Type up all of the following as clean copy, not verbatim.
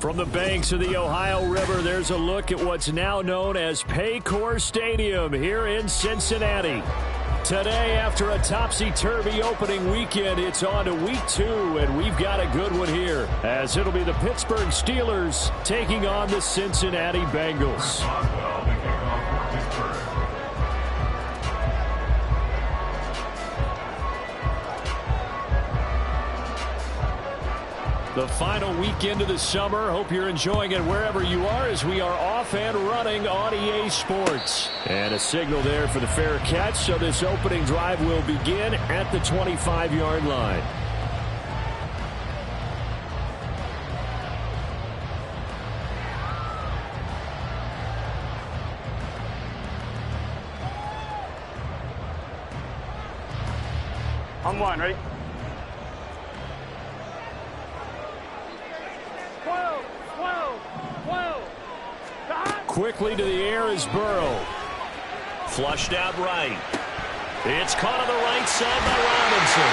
From the banks of the Ohio River, there's a look at what's now known as Paycor Stadium here in Cincinnati. Today, after a topsy-turvy opening weekend, it's on to week 2, and we've got a good one here, as it'll be the Pittsburgh Steelers taking on the Cincinnati Bengals. The final weekend of the summer. Hope you're enjoying it wherever you are as we are off and running on EA Sports. And a signal there for the fair catch, so this opening drive will begin at the 25-yard line. On one, ready? Quickly to the air is Burrow. Flushed out right. It's caught on the right side by Robinson.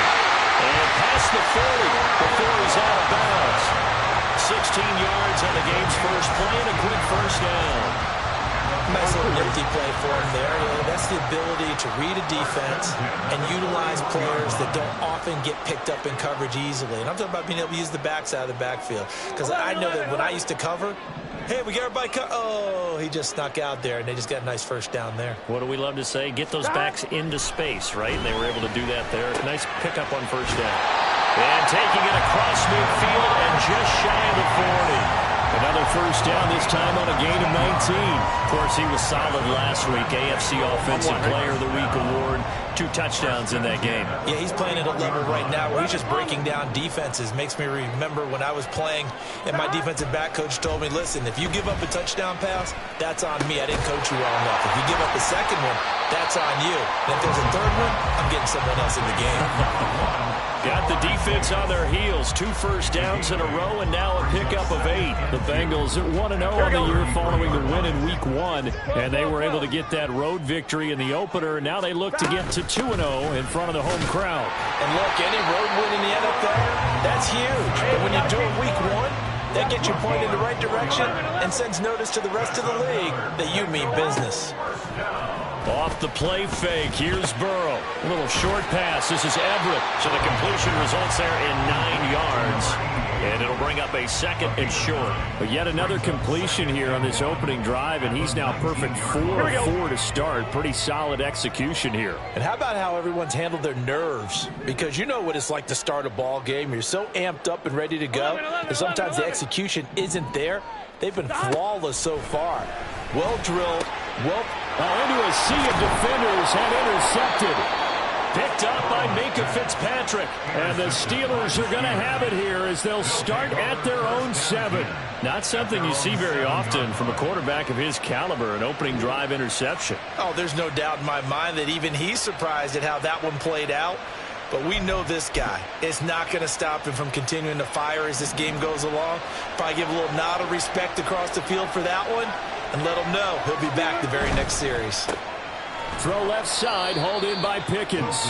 And past the 40 before he's out of bounds. 16 yards on the game's first play and a quick first down. Nice little nifty play for him there. That's the ability to read a defense and utilize players that don't often get picked up in coverage easily. And I'm talking about being able to use the backside of the backfield. Because I know that when I used to cover, hey, we got everybody oh, he just snuck out there, and they just got a nice first down there. What do we love to say? Get those backs into space, right? And they were able to do that there. Nice pickup on first down. And taking it across midfield and just shy of the 40. Another first down, this time on a gain of 19. Of course, he was solid last week. AFC Offensive Player of the Week award. 2 touchdowns in that game. Yeah, he's playing at a level right now where he's just breaking down defenses. Makes me remember when I was playing and my defensive back coach told me, listen, if you give up a touchdown pass, that's on me. I didn't coach you well enough. If you give up a second one, that's on you. And if there's a third one, I'm getting someone else in the game. Got the defense on their heels. 2 first downs in a row and now a pickup of 8. The Bengals at 1-0 on the year following the win in week 1. And they were able to get that road victory in the opener. Now they look to get to 2-0 in front of the home crowd. And look, any road win in the NFL, that's huge. But when you do it week 1, that gets you pointed in the right direction and sends notice to the rest of the league that you mean business. Off the play fake, here's Burrow. A little short pass, this is Everett. So the completion results there in 9 yards. And it'll bring up a second and short. But yet another completion here on this opening drive, and he's now perfect 4-4 to start. Pretty solid execution here. And how about how everyone's handled their nerves? Because you know what it's like to start a ball game. You're so amped up and ready to go, and sometimes the execution isn't there. They've been flawless so far. Well drilled, into a sea of defenders and intercepted. Picked up by Minka Fitzpatrick. And the Steelers are going to have it here as they'll start at their own 7. Not something you see very often from a quarterback of his caliber, an opening drive interception. Oh, there's no doubt in my mind that even he's surprised at how that one played out. But we know this guy is not going to stop him from continuing to fire as this game goes along. Probably give a little nod of respect across the field for that one and let him know he'll be back the very next series. Throw left side, hauled in by Pickens.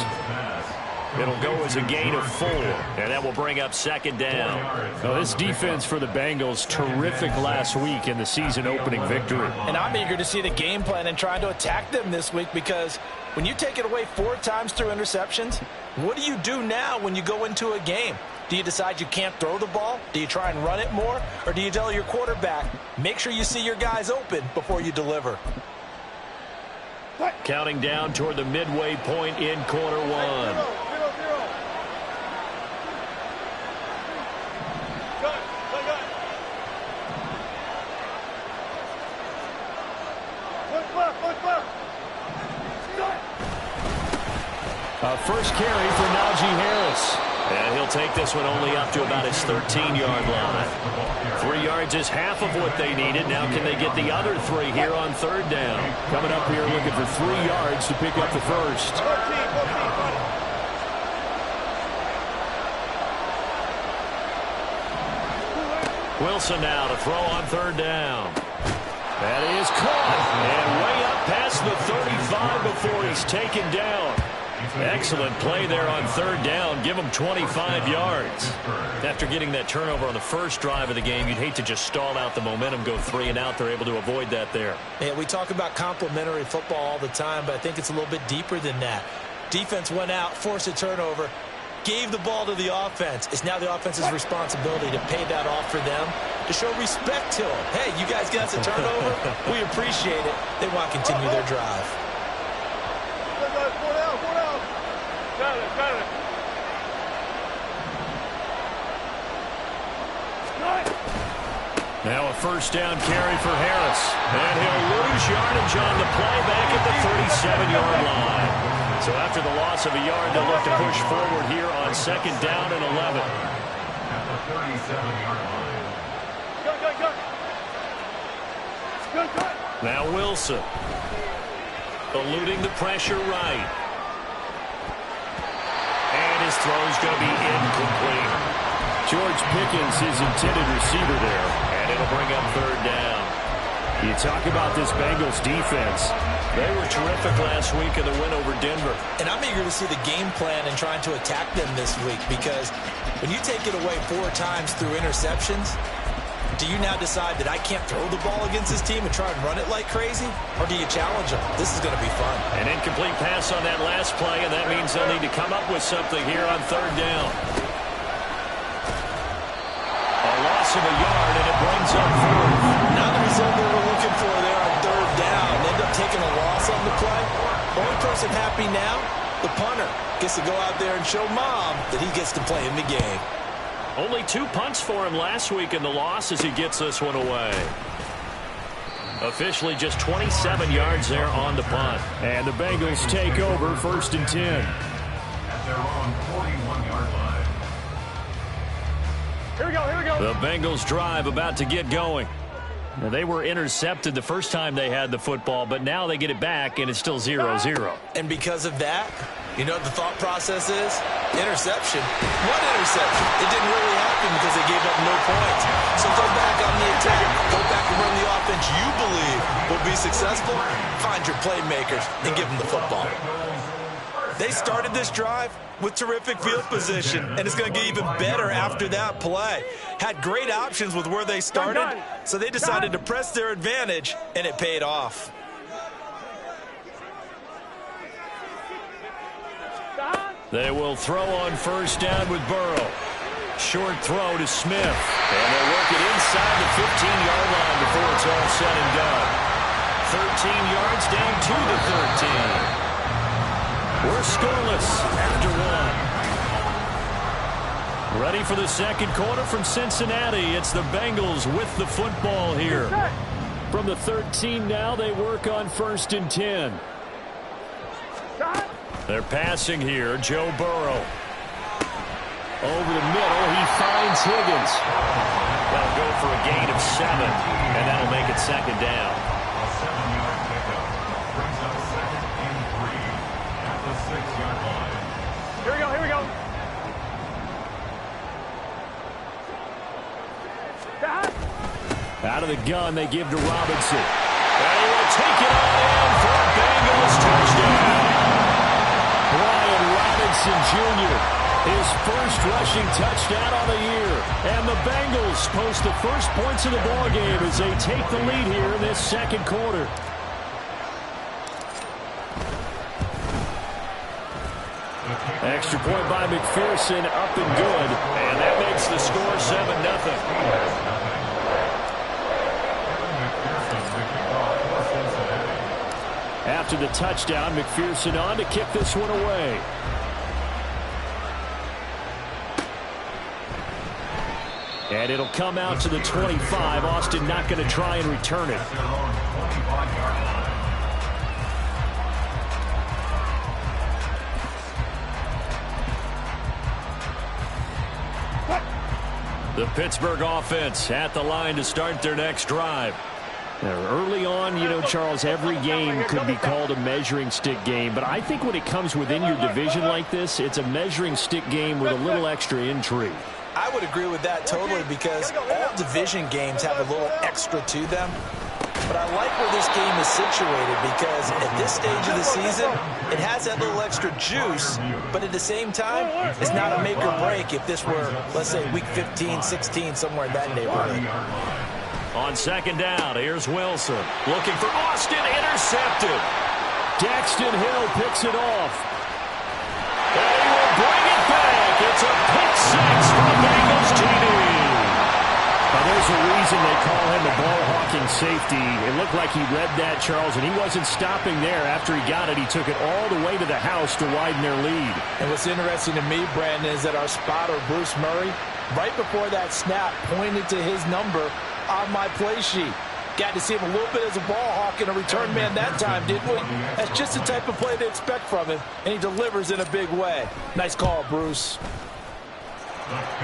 It'll go as a gain of 4, and that will bring up second down. Now, this defense for the Bengals, terrific last week in the season-opening victory. And I'm eager to see the game plan and trying to attack them this week because when you take it away 4 times through interceptions, what do you do now when you go into a game? Do you decide you can't throw the ball? Do you try and run it more? Or do you tell your quarterback, make sure you see your guys open before you deliver? Counting down toward the midway point in quarter 1. First carry for Najee Harris. And he'll take this one only up to about his 13-yard line. 3 yards is half of what they needed. Now can they get the other 3 here on third down? Coming up here looking for 3 yards to pick up the first. Wilson now to throw on third down. That is caught. And way up past the 35 before he's taken down. Excellent play there on third down. Give them 25 yards. After getting that turnover on the first drive of the game, you'd hate to just stall out the momentum, go 3 and out. They're able to avoid that there. Yeah, we talk about complementary football all the time, but I think it's a little bit deeper than that. Defense went out, forced a turnover, gave the ball to the offense. It's now the offense's responsibility to pay that off for them, to show respect to them. Hey, you guys got us a turnover? We appreciate it. They want to continue their drive. Now a first down carry for Harris. And he'll lose yardage on the play back at the 37-yard line. So after the loss of a yard, they'll look to push forward here on second down and 11. At the 37-yard line. Now Wilson. Eluding the pressure right. And his throw's going to be incomplete. George Pickens, his intended receiver there. And it'll bring up third down. You talk about this Bengals defense. They were terrific last week in the win over Denver. And I'm eager to see the game plan and trying to attack them this week, because when you take it away 4 times through interceptions, do you now decide that I can't throw the ball against this team and try and run it like crazy? Or do you challenge them? This is going to be fun. An incomplete pass on that last play, and that means they'll need to come up with something here on third down. A loss of a yard, and it brings up fourth. Not the result they were looking for there on third down. They end up taking a loss on the play. Only person happy now, the punter, gets to go out there and show Mom that he gets to play in the game. Only 2 punts for him last week in the loss as he gets this one away. Officially just 27 yards there on the punt. And the Bengals take over first and 10. At their own 41-yard line. Here we go, here we go. The Bengals drive about to get going. Now, they were intercepted the first time they had the football, but now they get it back, and it's still 0-0. And because of that, you know what the thought process is? Interception. What interception? It didn't really happen because they gave up no points. So go back on the attack. Go back and run the offense you believe will be successful. Find your playmakers and give them the football. They started this drive with terrific field position, and it's going to get even better after that play. Had great options with where they started, so they decided to press their advantage, and it paid off. They will throw on first down with Burrow. Short throw to Smith. And they'll work it inside the 15-yard line before it's all said and done. 13 yards down to the 13. We're scoreless after 1. Ready for the second quarter from Cincinnati. It's the Bengals with the football here. From the 13 now, they work on first and 10. They're passing here. Joe Burrow. Over the middle, he finds Higgins. That'll go for a gain of 7, and that'll make it second down. A 7-yard pickup brings up second and 3 at the 6-yard line. Here we go, here we go. Out of the gun, they give to Robinson. And he will take it on in for a Bengals touchdown. Brian Robinson Jr., his first rushing touchdown on the year. And the Bengals post the first points of the ballgame as they take the lead here in this second quarter. Extra point by McPherson, up and good. And that makes the score 7-0. After the touchdown, McPherson on to kick this one away. And it'll come out to the 25. Austin not going to try and return it. The Pittsburgh offense at the line to start their next drive. Now, early on, you know, Charles, every game could be called a measuring stick game. But I think when it comes within your division like this, it's a measuring stick game with a little extra intrigue. I would agree with that totally, because all division games have a little extra to them. But I like where this game is situated because at this stage of the season, it has that little extra juice, but at the same time, it's not a make or break if this were, let's say, week 15, 16, somewhere in that neighborhood. On second down, here's Wilson. Looking for Austin, intercepted. Daxton Hill picks it off. And he will bring it back. It's a pick six for the Bengals TD. There's a reason they call him a ball-hawking safety. It looked like he read that, Charles, and he wasn't stopping there. After he got it, he took it all the way to the house to widen their lead. And what's interesting to me, Brandon, is that our spotter, Bruce Murray, right before that snap, pointed to his number on my play sheet. Got to see him a little bit as a ball hawk and a return man that time, didn't we? That's just the type of play they expect from him, and he delivers in a big way. Nice call, Bruce.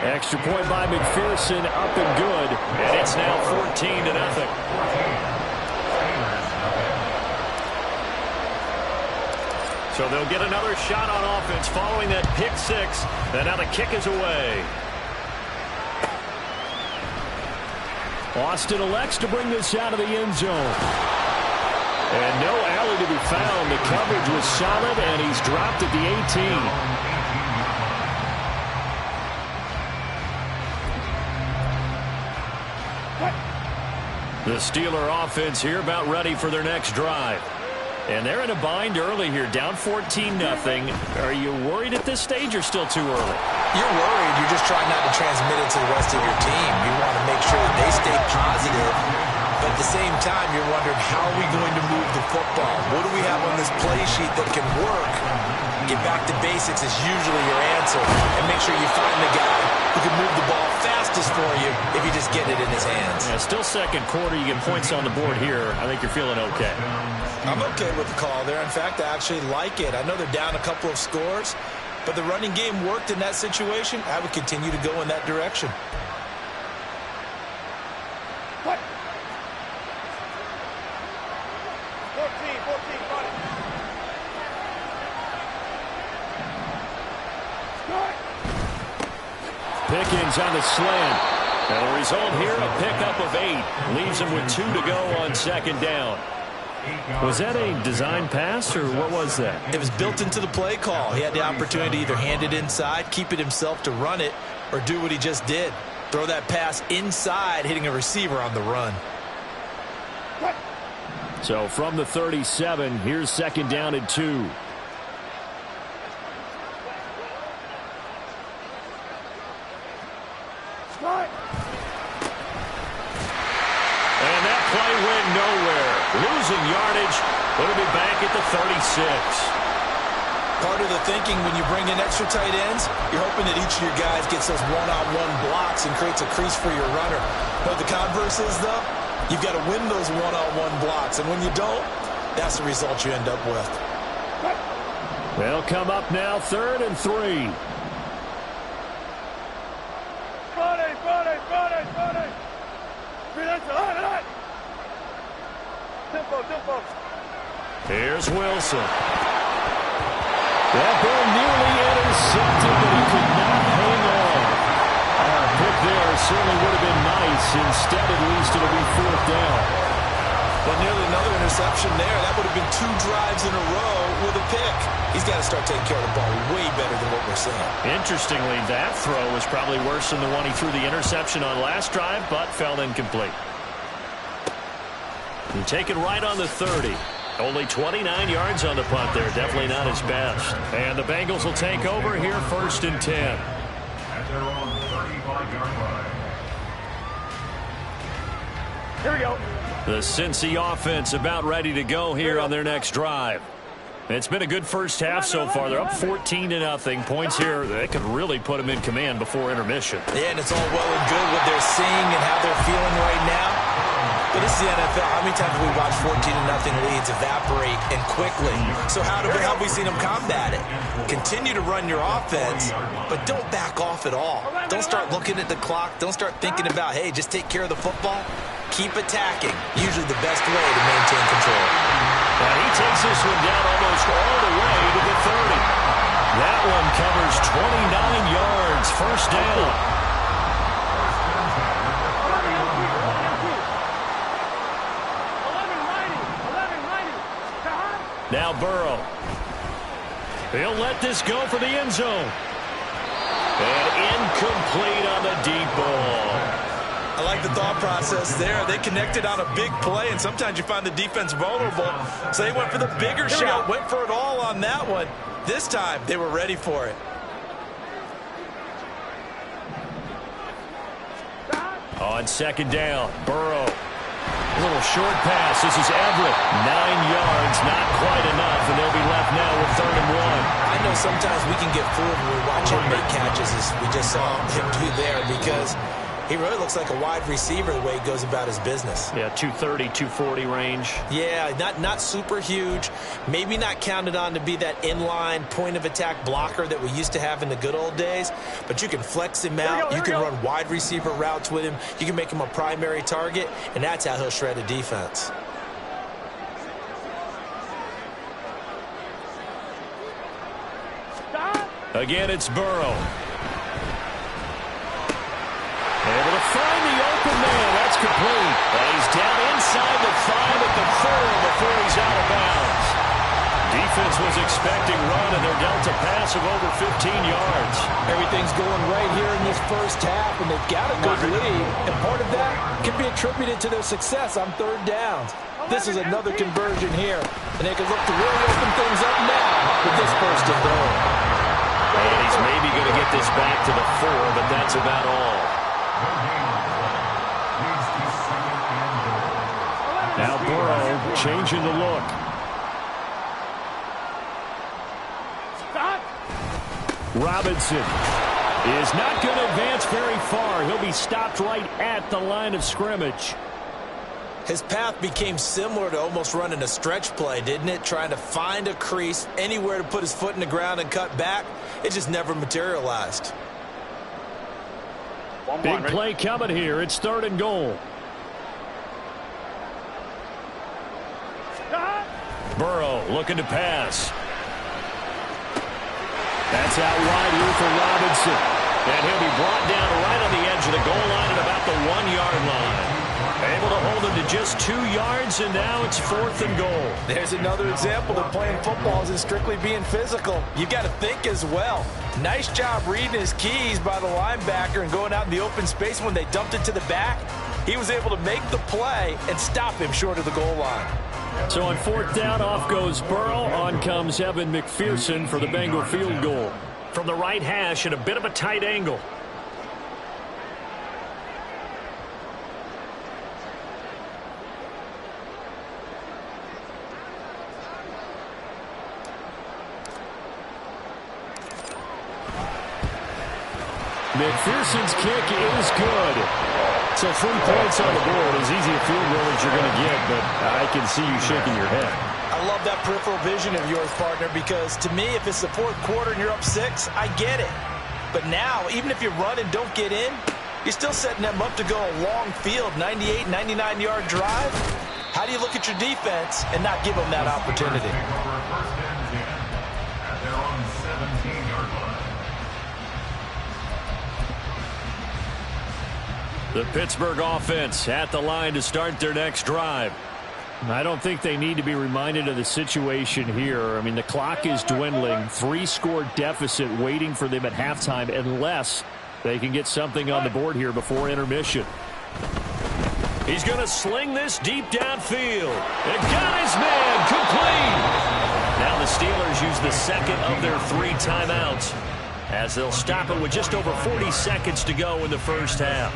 Extra point by McPherson, up and good, and it's now 14-0. So they'll get another shot on offense following that pick six, and now the kick is away. Austin elects to bring this out of the end zone. And no alley to be found. The coverage was solid, and he's dropped at the 18. The Steeler offense here about ready for their next drive. And they're in a bind early here, down 14-0. Are you worried at this stage or still too early? You're worried. You're just trying not to transmit it to the rest of your team. You want to make sure that they stay positive. But at the same time, you're wondering, how are we going to move the football? What do we have on this play sheet that can work? Get back to basics is usually your answer. And make sure you find the guy who can move the ball fastest for you if you just get it in his hands. Yeah, still second quarter. You get points on the board here. I think you're feeling okay. I'm okay with the call there. In fact, I actually like it. I know they're down a couple of scores, but the running game worked in that situation. I would continue to go in that direction. What? 14, got it. Pickens on the slant. And the result here, a pickup of 8. Leaves him with 2 to go on second down. Was that a design pass, or what was that? It was built into the play call. He had the opportunity to either hand it inside, keep it himself to run it, or do what he just did. Throw that pass inside, hitting a receiver on the run. So from the 37, here's second down and 2. And that play went nowhere. Losing yardage, but it'll be back at the 36. Part of the thinking when you bring in extra tight ends, you're hoping that each of your guys gets those one-on-one blocks and creates a crease for your runner. But the converse is, though, you've got to win those one-on-one blocks. And when you don't, that's the result you end up with. They'll come up now, 3rd and 3. Tempo. Here's Wilson. That ball nearly intercepted, but he could not hang on. A pick there certainly would have been nice. Instead, at least, it'll be 4th down. But nearly another interception there. That would have been 2 drives in a row with a pick. He's got to start taking care of the ball way better than what we're seeing. Interestingly, that throw was probably worse than the one he threw the interception on last drive, but fell incomplete. You take it right on the 30. Only 29 yards on the punt there. Definitely not his best. And the Bengals will take over here, 1st and 10. At their own 35-yard line. Here we go. The Cincy offense about ready to go here on their next drive. It's been a good first half so far. They're up 14-0. Points here, they could really put them in command before intermission. Yeah, and it's all well and good what they're seeing and how they're feeling right now. But this is the NFL. How many times have we watched 14-0 leads evaporate and quickly? So how have we seen them combat it? Continue to run your offense, but don't back off at all. Don't start looking at the clock. Don't start thinking about, hey, just take care of the football. Keep attacking. Usually the best way to maintain control. And he takes this one down almost all the way to the 30. That one covers 29 yards. 1st down. Now Burrow. He'll let this go for the end zone. And incomplete on the deep ball. I like the thought process there. They connected on a big play, and sometimes you find the defense vulnerable. So they went for the bigger shot, went for it all on that one. This time, they were ready for it. On second down, Burrow. A little short pass. This is Everett. 9 yards, not quite enough, and they'll be left now with 3rd and 1. I know sometimes we can get fooled when we watch him make catches, as we just saw him do there, because he really looks like a wide receiver the way he goes about his business. Yeah, 230, 240 range. Yeah, not super huge. Maybe not counted on to be that inline point-of-attack blocker that we used to have in the good old days. But you can flex him out. You can run wide receiver routes with him. You can make him a primary target, and that's how he'll shred a defense. Again, it's Burrow. Able to find the open man. That's complete. And he's down inside the 5 at the 4 before he's out of bounds. Defense was expecting run, and they're dealt a pass of over 15 yards. Everything's going right here in this first half, and they've got a good lead. And part of that can be attributed to their success on 3rd downs. This is another conversion here, and they can look to really open things up now with this 1st and goal. And he's maybe going to get this back to the 4, but that's about all. Now Burrow changing the look. Robinson is not going to advance very far. He'll be stopped right at the line of scrimmage. His path became similar to almost running a stretch play, didn't it? Trying to find a crease, anywhere to put his foot in the ground and cut back. It just never materialized. Big play coming here. It's 3rd and goal. Burrow looking to pass. That's out wide here for Robinson. And he'll be brought down right on the edge of the goal line at about the 1-yard line. Able to hold him to just 2 yards, and now it's 4th and goal. There's another example that playing football isn't strictly being physical. You've got to think as well. Nice job reading his keys by the linebacker and going out in the open space. When they dumped it to the back, he was able to make the play and stop him short of the goal line. So on 4th down, off goes Burrow. On comes Evan McPherson for the Bengal field goal. From the right hash at a bit of a tight angle. McPherson's kick is good. So 3 points on the board. As easy a field goal as you're going to get, but I can see you shaking your head. I love that peripheral vision of yours, partner, because to me, if it's the 4th quarter and you're up 6, I get it. But now, even if you run and don't get in, you're still setting them up to go a long field, 98, 99-yard drive. How do you look at your defense and not give them that opportunity? The Pittsburgh offense at the line to start their next drive. I don't think they need to be reminded of the situation here. I mean, the clock is dwindling. 3-score deficit waiting for them at halftime unless they can get something on the board here before intermission. He's going to sling this deep downfield. And got his man complete. Now the Steelers use the second of their 3 timeouts, as they'll stop it with just over 40 seconds to go in the first half.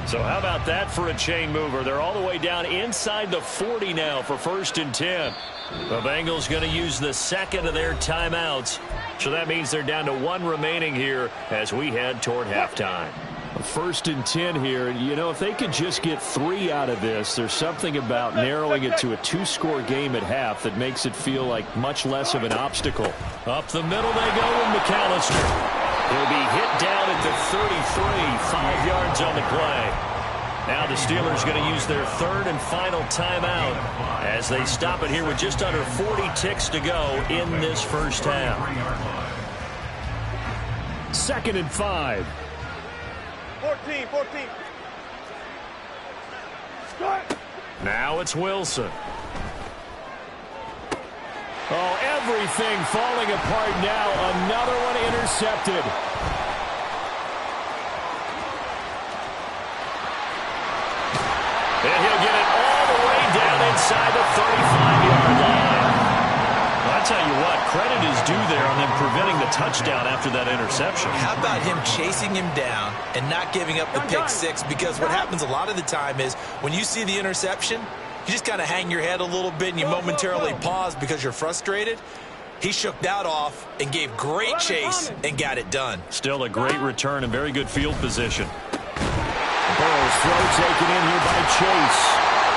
So how about that for a chain mover? They're all the way down inside the 40 now for 1st and 10. The Bengals going to use the second of their timeouts. So that means they're down to 1 remaining here as we head toward halftime. 1st and 10 here. You know, if they could just get 3 out of this, there's something about narrowing it to a 2-score game at half that makes it feel like much less of an obstacle. Up the middle they go with McAllister. He'll be hit down at the 33, 5 yards on the play. Now the Steelers going to use their 3rd and final timeout as they stop it here with just under 40 ticks to go in this first half. 2nd and 5. 14, 14. Start. Now it's Wilson. Oh, everything falling apart now. Another one intercepted. And he'll get it all the way down inside the 35-yard line. Well, I tell you what, credit is due there on them preventing the touchdown after that interception. How about him chasing him down and not giving up the pick six? Because what happens a lot of the time is when you see the interception, you just kind of hang your head a little bit and you momentarily pause because you're frustrated. He shook that off and gave great chase and got it done. Still a great return and very good field position. Burrow's throw taken in here by Chase.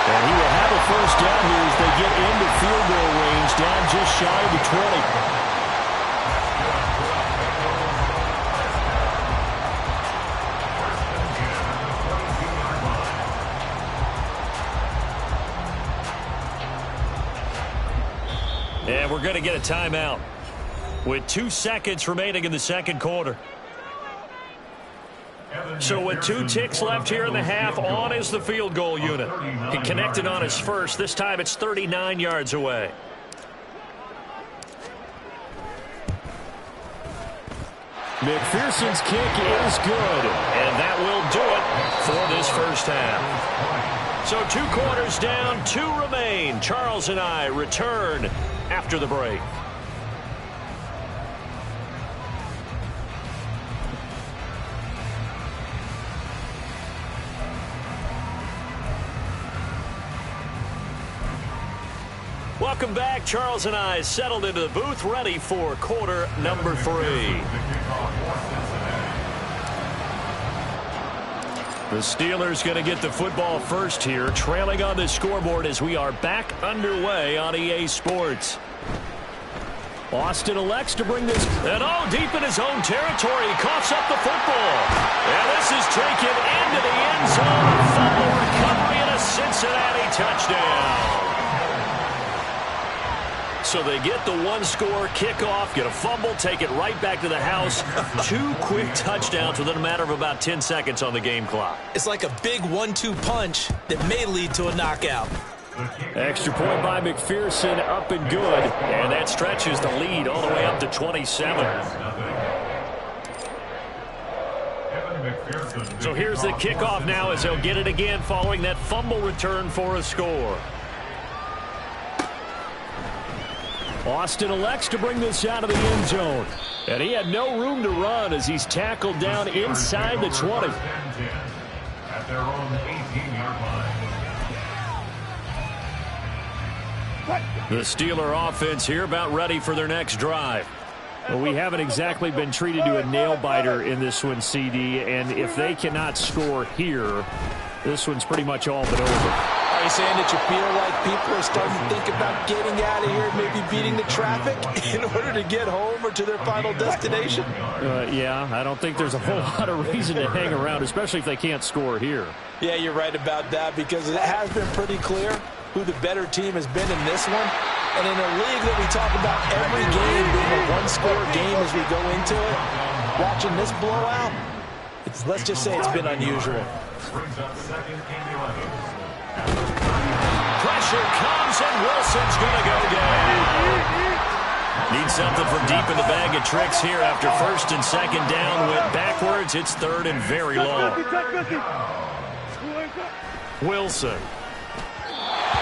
And he will have a first down here as they get into field goal range, down just shy of the 20. And we're going to get a timeout with 2 seconds remaining in the second quarter. So with 2 ticks left here in the half, on is the field goal unit. He connected on his first. This time it's 39 yards away. McPherson's kick is good, and that will do it for this first half. So 2 quarters down, 2 remain. Charles and I return after the break. Welcome back. Charles and I settled into the booth, ready for quarter number 3. The Steelers going to get the football first here, trailing on the scoreboard as we are back underway on EA Sports. Austin elects to bring this, and deep in his own territory, he coughs up the football. And this is taken into the end zone. Fumble recovery and a Cincinnati touchdown. So they get the 1-score kickoff, get a fumble, take it right back to the house. 2 quick touchdowns within a matter of about 10 seconds on the game clock. It's like a big 1-2 punch that may lead to a knockout. Extra point by McPherson, up and good. And that stretches the lead all the way up to 27. So here's the kickoff now as they'll get it again following that fumble return for a score. Austin elects to bring this out of the end zone. And he had no room to run as he's tackled down inside the 20. At their own 18-yard line. The Steeler offense here about ready for their next drive. Well, we haven't exactly been treated to a nail-biter in this one, CD. And if they cannot score here, this one's pretty much all but over. Are you saying that you feel like people are starting to think about getting out of here, maybe beating the traffic in order to get home or to their final destination? Yeah, I don't think there's a whole lot of reason to hang around, especially if they can't score here. Yeah, you're right about that because it has been pretty clear who the better team has been in this one. And in a league that we talk about every game being a 1-score game as we go into it, watching this blowout, let's just say it's been unusual. Pressure comes, and Wilson's going to go down. Need something from deep in the bag of tricks here after first and second down. Went backwards. It's third and very long. Wilson.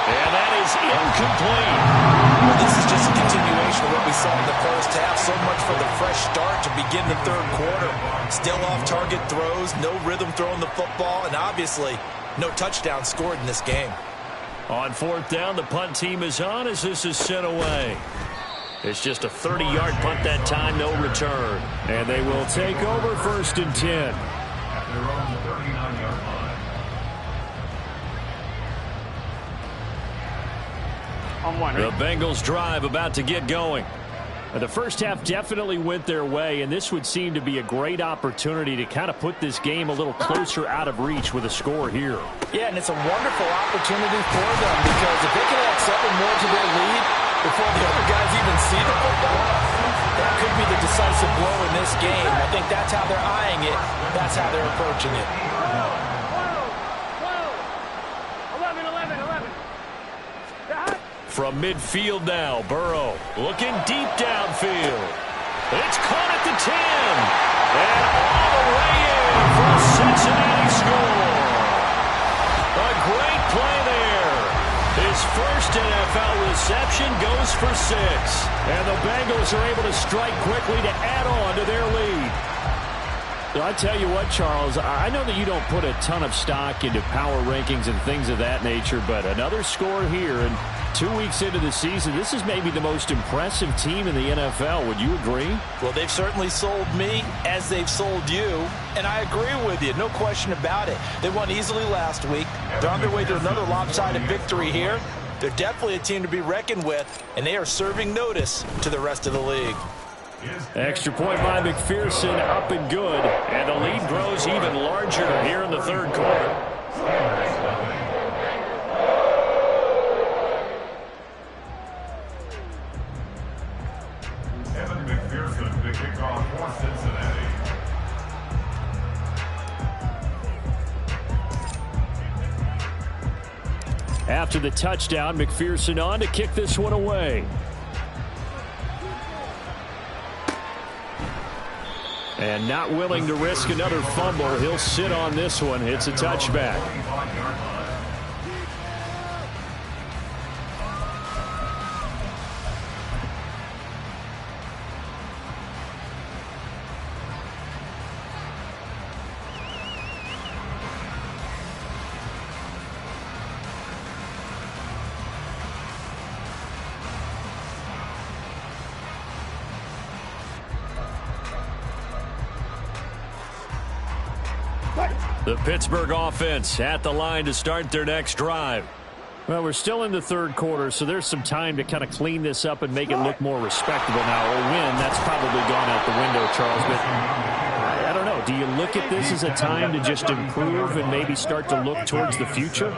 And that is incomplete. Well, this is just a continuation of what we saw in the first half. So much for the fresh start to begin the third quarter. Still off-target throws, no rhythm throwing the football, and obviously no touchdown scored in this game. On 4th down, the punt team is on as this is sent away. It's just a 30-yard punt that time, no return. And they will take over 1st and 10. At their own 39-yard line. The Bengals drive about to get going. The first half definitely went their way, and this would seem to be a great opportunity to kind of put this game a little closer out of reach with a score here. Yeah, and it's a wonderful opportunity for them because if they can add 7 more to their lead before the other guys even see the football, that could be the decisive blow in this game. I think that's how they're eyeing it. That's how they're approaching it. 11. From midfield now, Burrow looking deep downfield. It's caught at the 10. And all the way in for a Cincinnati score. A great play there. His first NFL reception goes for 6. And the Bengals are able to strike quickly to add on to their lead. I tell you what, Charles, I know that you don't put a ton of stock into power rankings and things of that nature, but another score here, and 2 weeks into the season, this is maybe the most impressive team in the NFL. Would you agree? Well, they've certainly sold me as they've sold you, and I agree with you, no question about it. They won easily last week. They're on their way to another lopsided victory here. They're definitely a team to be reckoned with, and they are serving notice to the rest of the league. Extra point by McPherson, up and good. And the lead grows even larger here in the third quarter. Evan McPherson to kick off for Cincinnati. After the touchdown, McPherson on to kick this one away. And not willing to risk another fumble. He'll sit on this one. It's a touchback. The Pittsburgh offense at the line to start their next drive. Well, we're still in the third quarter, so there's some time to kind of clean this up and make it look more respectable now. A win, that's probably gone out the window, Charles. But I don't know. Do you look at this as a time to just improve and maybe start to look towards the future?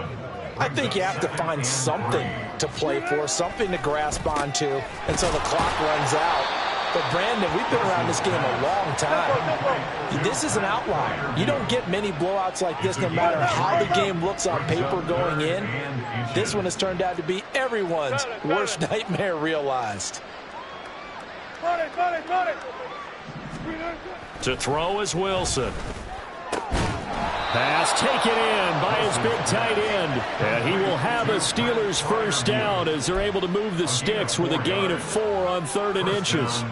I think you have to find something to play for, something to grasp onto until the clock runs out. But, Brandon, we've been around this game a long time. This is an outlier. You don't get many blowouts like this no matter how the game looks on paper going in. This one has turned out to be everyone's worst nightmare realized. To throw is Wilson. Pass taken in by his big tight end. And he will have a Steelers first down as they're able to move the sticks with a gain of 4 on 3rd and inches.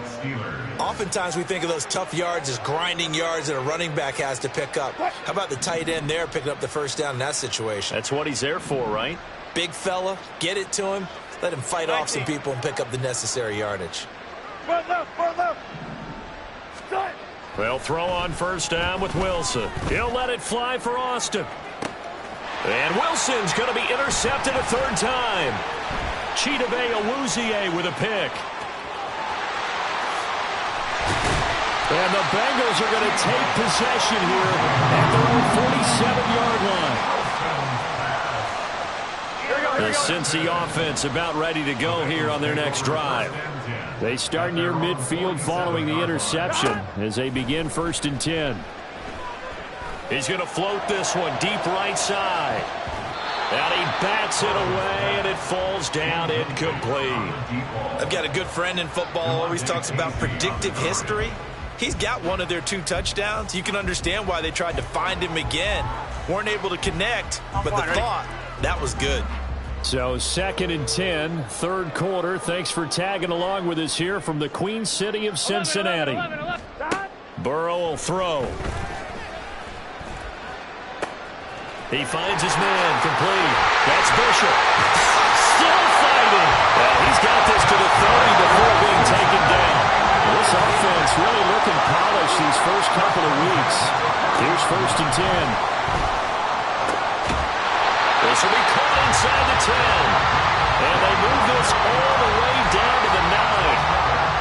Oftentimes we think of those tough yards as grinding yards that a running back has to pick up. How about the tight end there picking up the first down in that situation? That's what he's there for, right? Big fella, get it to him, let him fight off some people and pick up the necessary yardage. They'll throw on first down with Wilson. He'll let it fly for Austin. And Wilson's going to be intercepted a 3rd time. Chidobe Awuzie with a pick. And the Bengals are going to take possession here at their own 47-yard line. The Cincy offense about ready to go here on their next drive. They start near midfield following the interception as they begin 1st and 10. He's going to float this one deep right side. And he bats it away, and it falls down incomplete. I've got a good friend in football, always talks about predictive history. He's got one of their 2 touchdowns. You can understand why they tried to find him again. Weren't able to connect, but the thought, that was good. So 2nd and 10, 3rd quarter. Thanks for tagging along with us here from the Queen City of Cincinnati. Burrow will throw. He finds his man complete. That's Bishop. Still fighting. Well, he's got this to the 30 before being taken down. This offense really looking polished these first couple of weeks. Here's 1st and 10. This will be caught inside the 10. And they move this all the way down to the 9.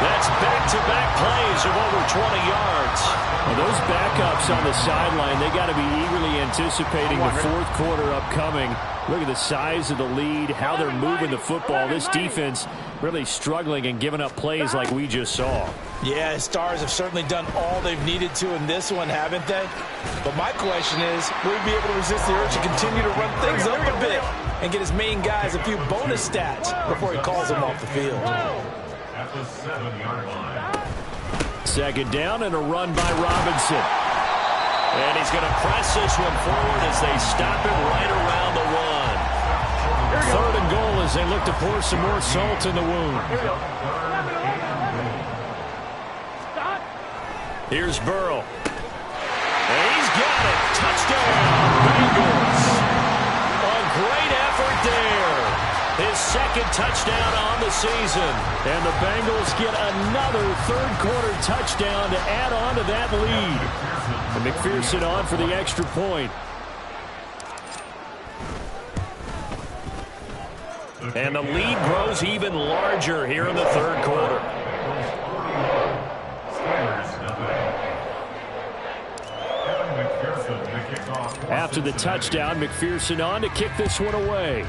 That's back-to-back plays of over 20 yards. Well, those backups on the sideline, they got to be eagerly anticipating the fourth quarter upcoming. Look at the size of the lead, how they're moving the football. This defense really struggling and giving up plays like we just saw. Yeah, Stars have certainly done all they've needed to in this one, haven't they? But my question is, will he be able to resist the urge to continue to run things up a bit and get his main guys a few bonus stats before he calls them off the field? At the 7-yard line. Second down and a run by Robinson. And he's going to press this one forward as they stop him right around the one. Third and goal as they look to pour some more salt in the wound. Here's Burrow. And he's got it. Touchdown, Bengals. A great effort there. His second touchdown on the season. And the Bengals get another third-quarter touchdown to add on to that lead. And McPherson on for the extra point. And the lead grows even larger here in the third quarter. After the touchdown, McPherson on to kick this one away.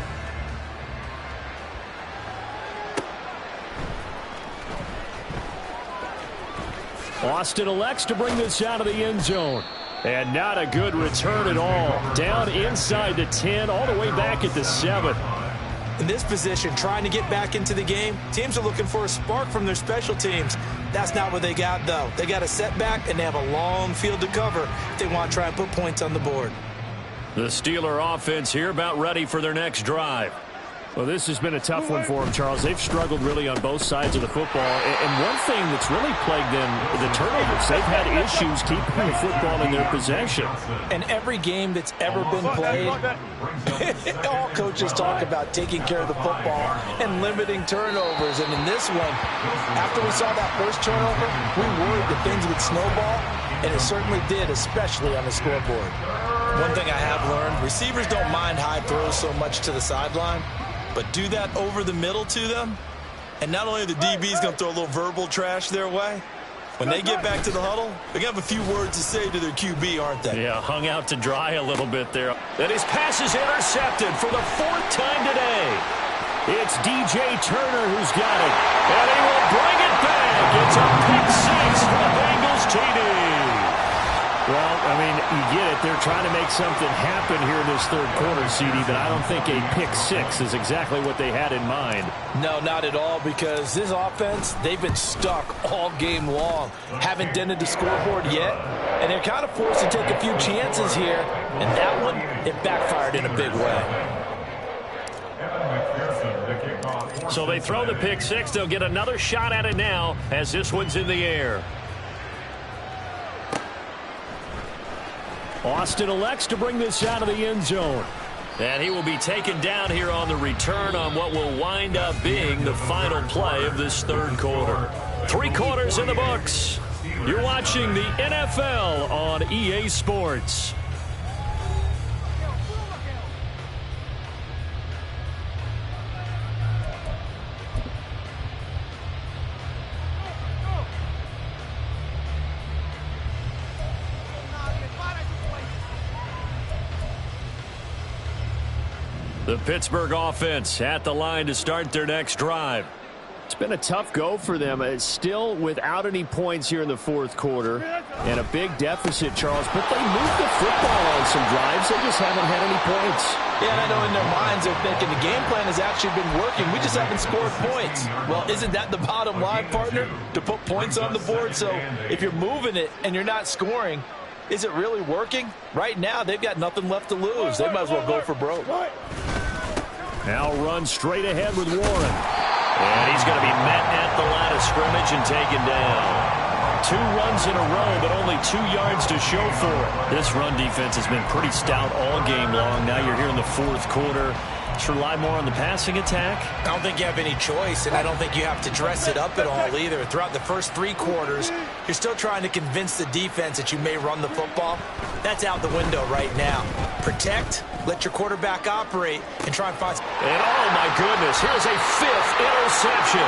Austin elects to bring this out of the end zone. And not a good return at all. Down inside the 10, all the way back at the 7. In this position, trying to get back into the game, teams are looking for a spark from their special teams. That's not what they got, though. They got a setback, and they have a long field to cover if they want to try and put points on the board. The Steeler offense here about ready for their next drive. Well, this has been a tough one for them, Charles. They've struggled really on both sides of the football. And one thing that's really plagued them, the turnovers. They've had issues keeping the football in their possession. And every game that's ever been played, all coaches talk about taking care of the football and limiting turnovers. And in this one, after we saw that first turnover, we worried that things would snowball, and it certainly did, especially on the scoreboard. One thing I have learned, receivers don't mind high throws so much to the sideline, but do that over the middle to them, and not only are the DBs going to throw a little verbal trash their way, when they get back to the huddle, they're going to have a few words to say to their QB, aren't they? Yeah, hung out to dry a little bit there. And his pass is intercepted for the fourth time today. It's DJ Turner who's got it, and he will bring it back. It's a pick six for the Bengals TD. Well, I mean, you get it. They're trying to make something happen here in this third quarter, CD, but I don't think a pick six is exactly what they had in mind. No, not at all, because this offense, they've been stuck all game long. Haven't dented the scoreboard yet, and they're kind of forced to take a few chances here, and that one, it backfired in a big way. So they throw the pick six. They'll get another shot at it now as this one's in the air. Austin elects to bring this out of the end zone. And he will be taken down here on the return on what will wind up being the final play of this third quarter. 3 quarters in the books. You're watching the NFL on EA Sports. The Pittsburgh offense at the line to start their next drive. It's been a tough go for them. It's still without any points here in the fourth quarter and a big deficit, Charles. But they moved the football on some drives. They just haven't had any points. Yeah, and I know in their minds they're thinking the game plan has actually been working. We just haven't scored points. Well, isn't that the bottom line, partner? To put points on the board. So if you're moving it and you're not scoring, is it really working? Right now, they've got nothing left to lose. They might as well go for broke. Now run straight ahead with Warren. And he's going to be met at the line of scrimmage and taken down. 2 runs in a row, but only 2 yards to show for it. This run defense has been pretty stout all game long. Now you're here in the fourth quarter. Should rely more on the passing attack? I don't think you have any choice, and I don't think you have to dress it up at all either. Throughout the first 3 quarters, you're still trying to convince the defense that you may run the football. That's out the window right now. Protect, let your quarterback operate, and try and find... And oh my goodness, here's a 5th interception.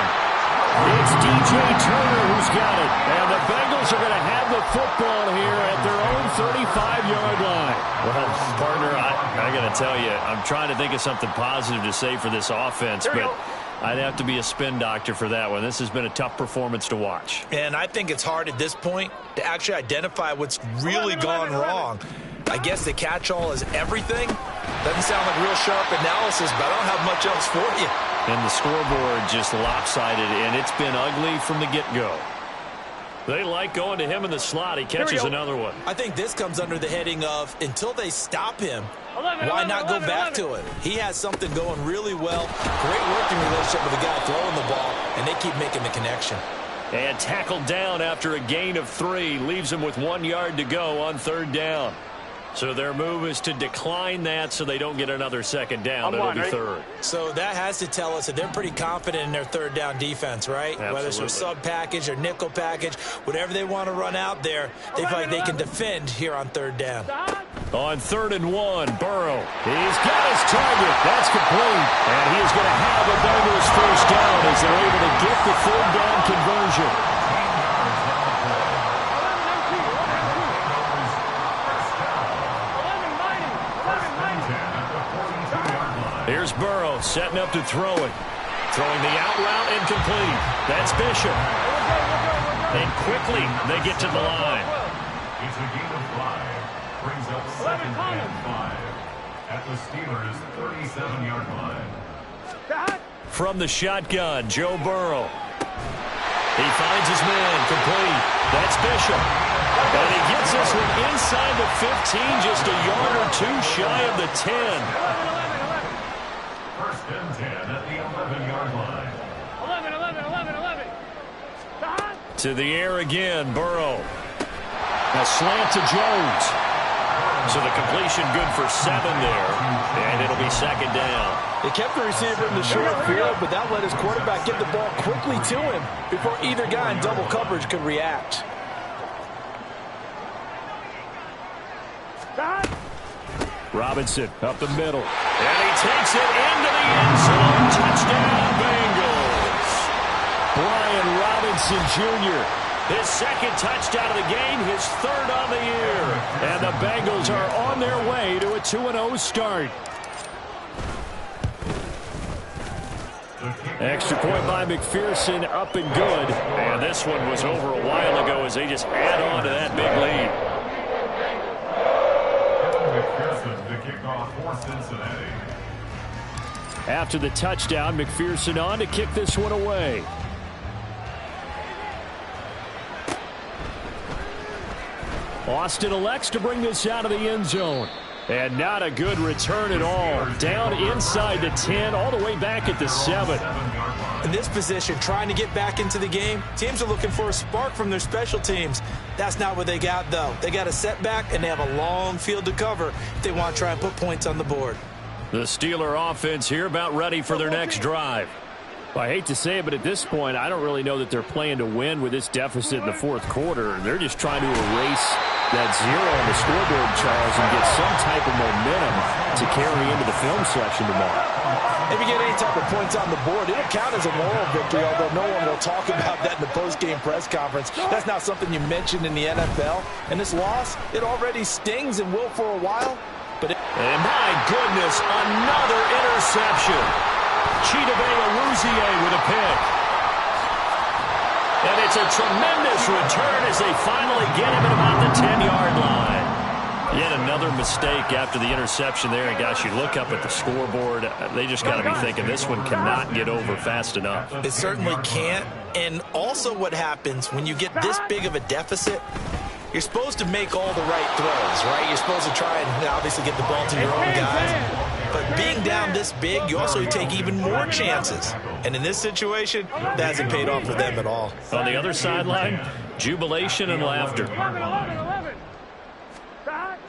It's DJ Turner who's got it. And the Bengals are going to have the football here at their own 35-yard line. Well, partner, I got to tell you, I'm trying to think of something positive to say for this offense, but I'd have to be a spin doctor for that one. This has been a tough performance to watch. And I think it's hard at this point to actually identify what's really gone wrong. I guess the catch-all is everything. Doesn't sound like real sharp analysis, but I don't have much else for you. And the scoreboard just lopsided, and it's been ugly from the get-go. They like going to him in the slot. He catches another one. I think this comes under the heading of, until they stop him, why not go back to it? He has something going really well. Great working relationship with the guy throwing the ball, and they keep making the connection. And tackled down after a gain of 3. Leaves him with 1 yard to go on 3rd down. So their move is to decline that so they don't get another 2nd down. That'll be 3rd. So that has to tell us that they're pretty confident in their 3rd down defense, right? Absolutely. Whether it's a sub package or nickel package, whatever they want to run out there, they feel like they can defend here on 3rd down. On 3rd and 1, Burrow. He's got his target. That's complete. And he is going to have the Bengals 1st down as they're able to get the 3rd down conversion. Here's Burrow setting up to throw it. Throwing the out route incomplete. That's Bishop. And quickly they get to the line. It's a gain of 5. Brings up 2nd and 5 at the Steelers' 37-yard line. From the shotgun, Joe Burrow. He finds his man, complete. That's Bishop. And he gets this one inside the 15, just a yard or 2 shy of the 10. 1st and 10 at the 11-yard line. 11. To the air again, Burrow. A slant to Jones. So the completion good for 7 there. And it'll be 2nd down. They kept the receiver in the short field, but that let his quarterback get the ball quickly to him before either guy in double coverage could react. Robinson up the middle. And he takes it into the end zone. Touchdown, Bengals. Brian Robinson Jr. His 2nd touchdown of the game, his 3rd on the year. And the Bengals are on their way to a 2-0 start. Extra point by McPherson, up and good. And this one was over a while ago as they just add on to that big lead. McPherson to kick off for Cincinnati. After the touchdown, McPherson on to kick this one away. Austin elects to bring this out of the end zone. And not a good return at all. Down inside the 10, all the way back at the 7. In this position, trying to get back into the game, teams are looking for a spark from their special teams. That's not what they got, though. They got a setback, and they have a long field to cover if they want to try and put points on the board. The Steeler offense here about ready for their next drive. Well, I hate to say it, but at this point, I don't really know that they're playing to win with this deficit in the 4th quarter. They're just trying to erase that 0 on the scoreboard, Charles, and get some type of momentum to carry into the film section tomorrow. If you get any type of points on the board, it'll count as a moral victory, although no one will talk about that in the post-game press conference. That's not something you mentioned in the NFL. And this loss, it already stings and will for a while. And my goodness, another interception. Chidobe Awuzie with a pick. And it's a tremendous return as they finally get him at about the 10-yard line. Yet another mistake after the interception there. And, gosh, you look up at the scoreboard, they just got to be thinking this one cannot get over fast enough. It certainly can't. And also what happens when you get this big of a deficit, you're supposed to make all the right throws, right? You're supposed to try and obviously get the ball to your own guys. But being down this big, you also take even more chances. And in this situation, that hasn't paid off for them at all. On the other sideline, jubilation and laughter.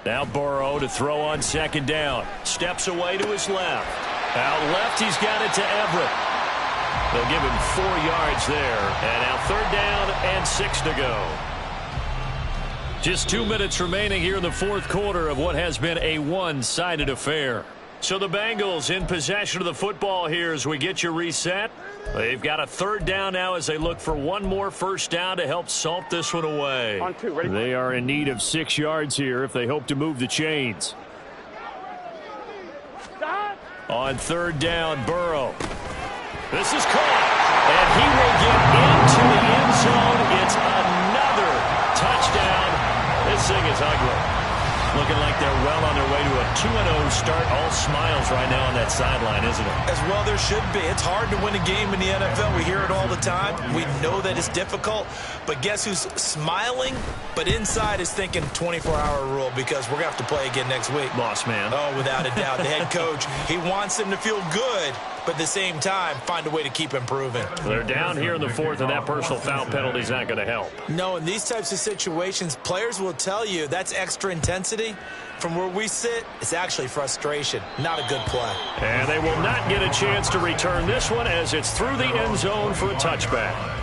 Now Burrow to throw on 2nd down. Steps away to his left. Out left, he's got it to Everett. They'll give him 4 yards there. And now 3rd down and 6 to go. Just 2 minutes remaining here in the 4th quarter of what has been a one-sided affair. So the Bengals in possession of the football here as we get you reset. They've got a third down now as they look for one more first down to help salt this one away. On 2, ready? They are in need of 6 yards here if they hope to move the chains. Stop. On third down, Burrow. This is caught, and he will get into the end zone. It's another touchdown. This thing is ugly. Looking like they're well on their way to a 2-0 start. All smiles right now on that sideline, isn't it? As well there should be. It's hard to win a game in the NFL. We hear it all the time. We know that it's difficult. But guess who's smiling? But inside is thinking 24-hour rule because we're going to have to play again next week. Boss man. Oh, without a doubt. The head coach, he wants them to feel good, but at the same time, find a way to keep improving. They're down here in the fourth, and that personal foul penalty is not going to help. No, in these types of situations, players will tell you that's extra intensity. From where we sit, it's actually frustration. Not a good play. And they will not get a chance to return this one as it's through the end zone for a touchback.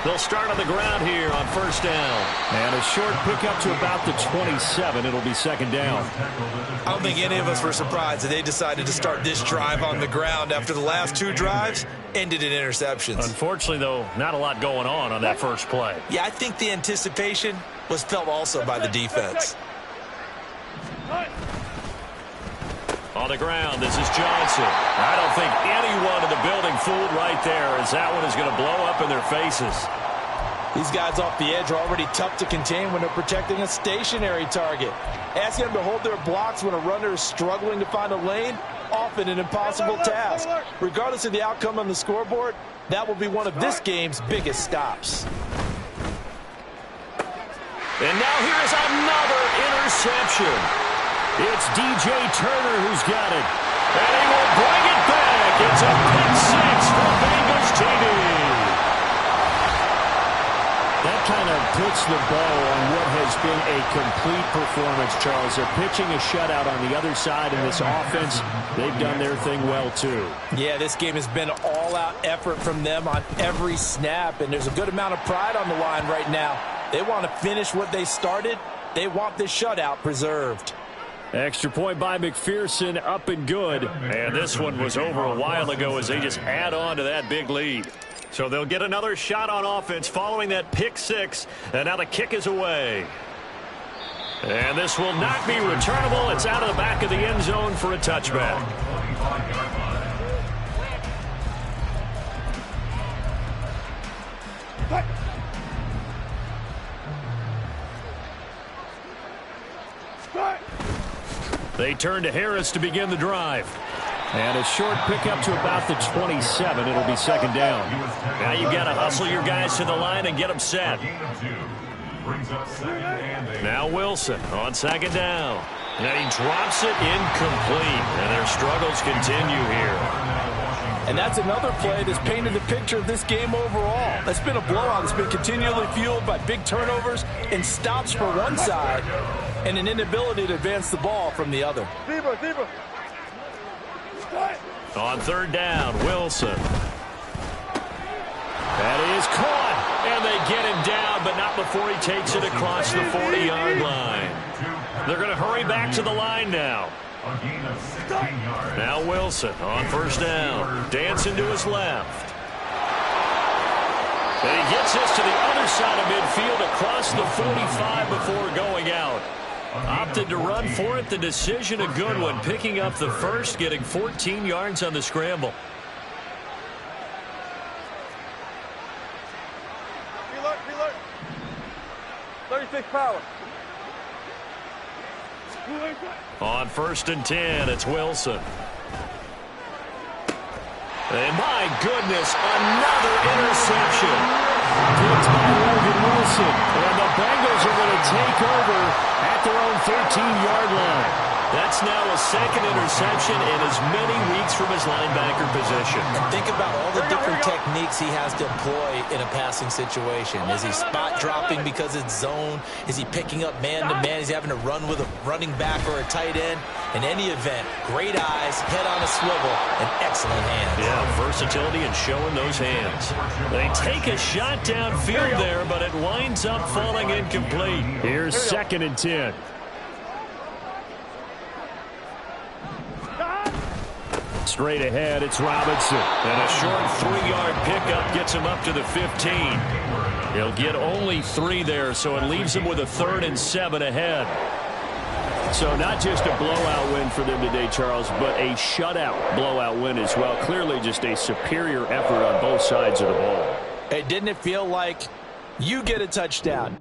They'll start on the ground here on first down. And a short pickup to about the 27. It'll be second down. I don't think any of us were surprised that they decided to start this drive on the ground after the last 2 drives ended in interceptions. Unfortunately, though, not a lot going on that first play. Yeah, I think the anticipation was felt also by the defense. On the ground, this is Johnson. I don't think anyone in the building fooled right there as that one is going to blow up in their faces. These guys off the edge are already tough to contain when they're protecting a stationary target. Asking them to hold their blocks when a runner is struggling to find a lane, often an impossible task. Regardless of the outcome on the scoreboard, that will be one of this game's biggest stops. And now here is another interception. It's DJ Turner who's got it. And he will bring it back. It's a pick 6 for Bengals TV. That kind of puts the bow on what has been a complete performance, Charles. They're pitching a shutout on the other side in this offense. They've done their thing well, too. Yeah, this game has been all-out effort from them on every snap, and there's a good amount of pride on the line right now. They want to finish what they started. They want this shutout preserved. Extra point by McPherson, up and good. And this one was over a while ago as they just add on to that big lead. So they'll get another shot on offense following that pick 6. And now the kick is away. And this will not be returnable. It's out of the back of the end zone for a touchback. They turn to Harris to begin the drive. And a short pickup to about the 27. It'll be second down. Now you've got to hustle your guys to the line and get them set. Now Wilson on second down. And he drops it incomplete. And their struggles continue here. And that's another play that's painted the picture of this game overall. That's been a blowout. It's been continually fueled by big turnovers and stops for one side and an inability to advance the ball from the other. On third down, Wilson. That is caught. And they get him down, but not before he takes it across the 40-yard line. They're going to hurry back to the line now. Now Wilson on first down. Dancing to his left. And he gets this to the other side of midfield across the 45 before going out. Opted to run for it. The decision a good one. Picking up the first, getting 14 yards on the scramble. Reload. 36 power. On first and 10, it's Wilson. And my goodness, another interception. Picked by Logan Wilson. And the Bengals are going to take over at their own 13-yard line. That's now a second interception in as many weeks from his linebacker position. And think about all the different techniques he has to employ in a passing situation. Is he spot dropping because it's zone? Is he picking up man-to-man? Is he having to run with a running back or a tight end? In any event, great eyes, head on a swivel, and excellent hands. Yeah, versatility and showing those hands. They take a shot downfield there, but it winds up falling incomplete. Here's 2nd and 10. Straight ahead, it's Robinson. And a short 3-yard pickup gets him up to the 15. He'll get only 3 there, so it leaves him with a 3rd and 7 ahead. So not just a blowout win for them today, Charles, but a shutout blowout win as well. Clearly just a superior effort on both sides of the ball. Hey, didn't it feel like you get a touchdown,